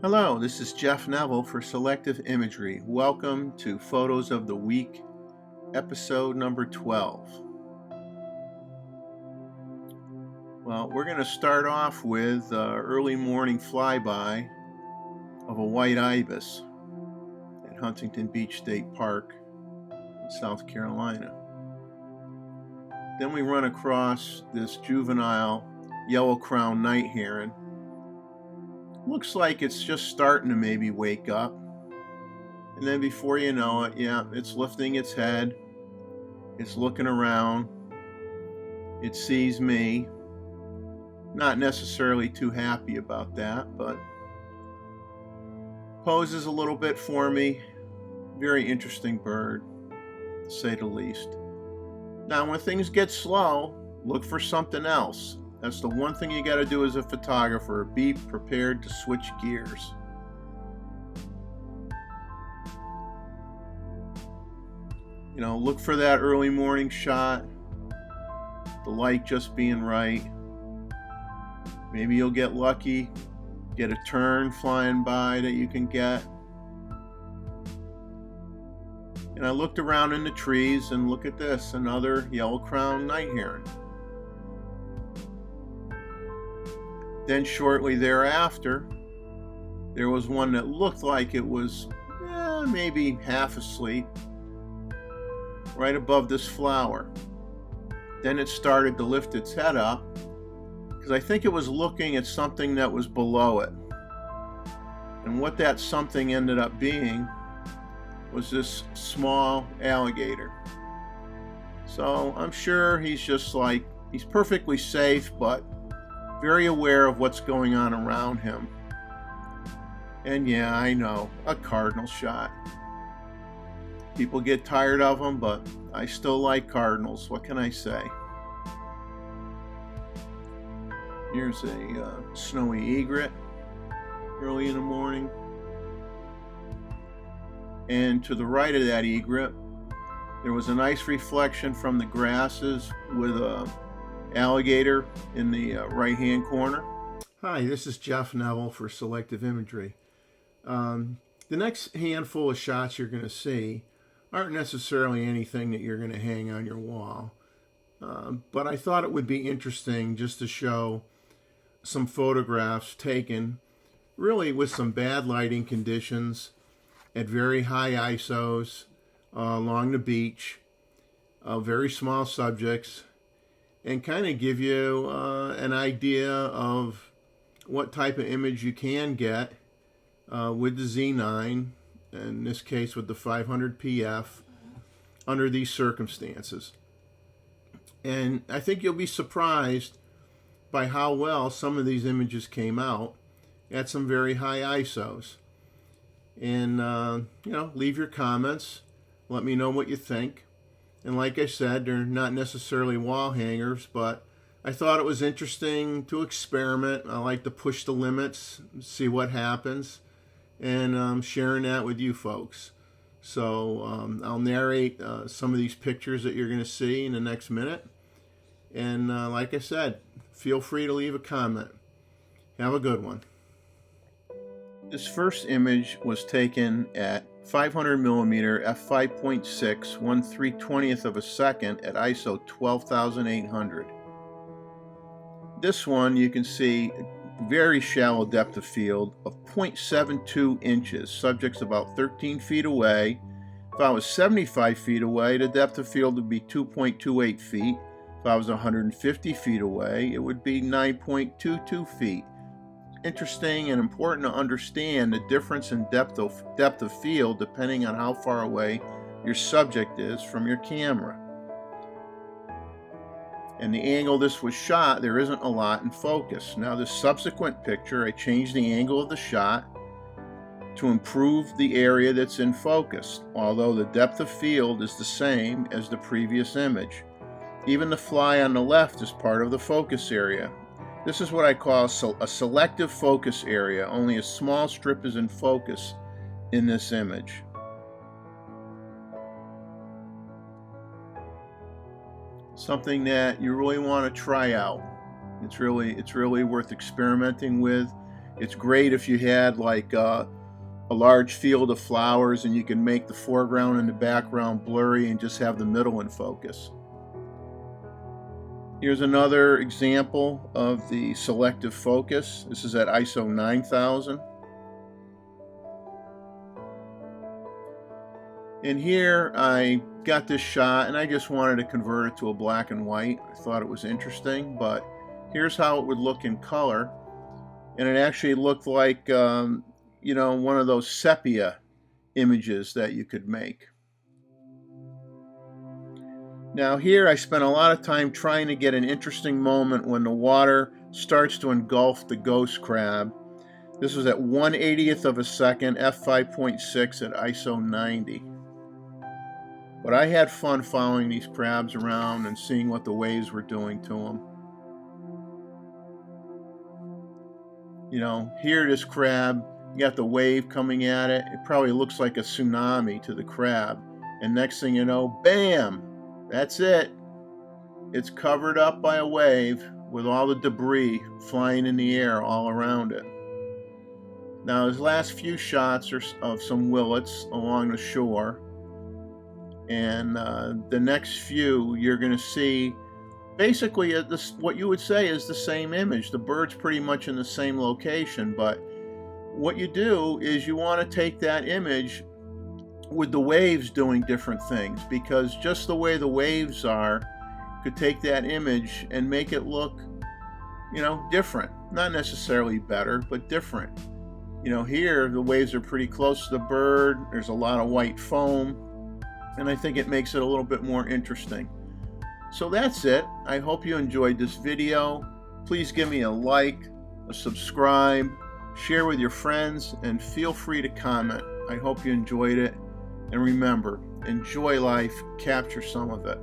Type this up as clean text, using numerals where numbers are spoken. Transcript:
Hello, this is Jeff Neville for Selective Imagery. Welcome to Photos of the Week, episode number 12. Well, we're going to start off with early morning flyby of a white ibis at Huntington Beach State Park in South Carolina. Then we run across this juvenile yellow crowned night heron. Looks like it's just starting to maybe wake up. And then before you know it, it's lifting its head. It's looking around. It sees me. Not necessarily too happy about that, but poses a little bit for me. Very interesting bird, to say the least. Now, when things get slow, look for something else. That's the one thing you got to do as a photographer. Be prepared to switch gears. Look for that early morning shot, the light just being right. Maybe you'll get lucky, get a tern flying by that you can get. And I looked around in the trees and look at this, another yellow-crowned night heron. Then shortly thereafter, there was one that looked like it was maybe half asleep, right above this flower. Then it started to lift its head up, because I think it was looking at something that was below it. And what that something ended up being was this small alligator. So I'm sure he's perfectly safe, but very aware of what's going on around him. And yeah, I know, a cardinal shot. People get tired of them, but I still like cardinals. What can I say? Here's a snowy egret early in the morning. And to the right of that egret, there was a nice reflection from the grasses with a alligator in the right-hand corner. Hi, this is Jeff Neville for Selective Imagery. The next handful of shots you're going to see aren't necessarily anything that you're going to hang on your wall, but I thought it would be interesting just to show some photographs taken really with some bad lighting conditions at very high ISOs along the beach, very small subjects, and kind of give you an idea of what type of image you can get with the Z9, in this case with the 500 PF, under these circumstances. And I think you'll be surprised by how well some of these images came out at some very high ISOs. And, leave your comments. Let me know what you think. And like I said, they're not necessarily wall hangers, but I thought it was interesting to experiment. I like to push the limits, see what happens, and I'm sharing that with you folks. So I'll narrate some of these pictures that you're going to see in the next minute. And like I said, feel free to leave a comment. Have a good one. This first image was taken at 500 millimeter f5.6, 1/320th of a second at ISO 12,800. This one you can see very shallow depth of field of 0.72 inches. Subject's about 13 feet away. If I was 75 feet away, the depth of field would be 2.28 feet. If I was 150 feet away, it would be 9.22 feet. Interesting and important to understand the difference in depth of field depending on how far away your subject is from your camera. And the angle this was shot, there isn't a lot in focus. Now this subsequent picture, I changed the angle of the shot to improve the area that's in focus, although the depth of field is the same as the previous image. Even the fly on the left is part of the focus area. This is what I call a selective focus area. Only a small strip is in focus in this image. Something that you really want to try out. It's really worth experimenting with. It's great if you had like a large field of flowers and you can make the foreground and the background blurry and just have the middle in focus. Here's another example of the selective focus. This is at ISO 9000. And here I got this shot and I just wanted to convert it to a black and white. I thought it was interesting, but here's how it would look in color. And it actually looked like, you know, one of those sepia images that you could make. Now here I spent a lot of time trying to get an interesting moment when the water starts to engulf the ghost crab. This was at 1/80th of a second, f5.6 at ISO 90. But I had fun following these crabs around and seeing what the waves were doing to them. You know, here this crab, you got the wave coming at it. It probably looks like a tsunami to the crab. And next thing you know, bam! That's it. It's covered up by a wave with all the debris flying in the air all around it. Now, his last few shots are of some willets along the shore. And the next few, you're going to see basically what you would say is the same image. The bird's pretty much in the same location, but what you do is you want to take that image with the waves doing different things, because just the way the waves are could take that image and make it look, you know, different. Not necessarily better, but different. You know, here the waves are pretty close to the bird. There's a lot of white foam, and I think it makes it a little bit more interesting. So that's it. I hope you enjoyed this video. Please give me a like, a subscribe, share with your friends, and feel free to comment. I hope you enjoyed it. And remember, enjoy life, capture some of it.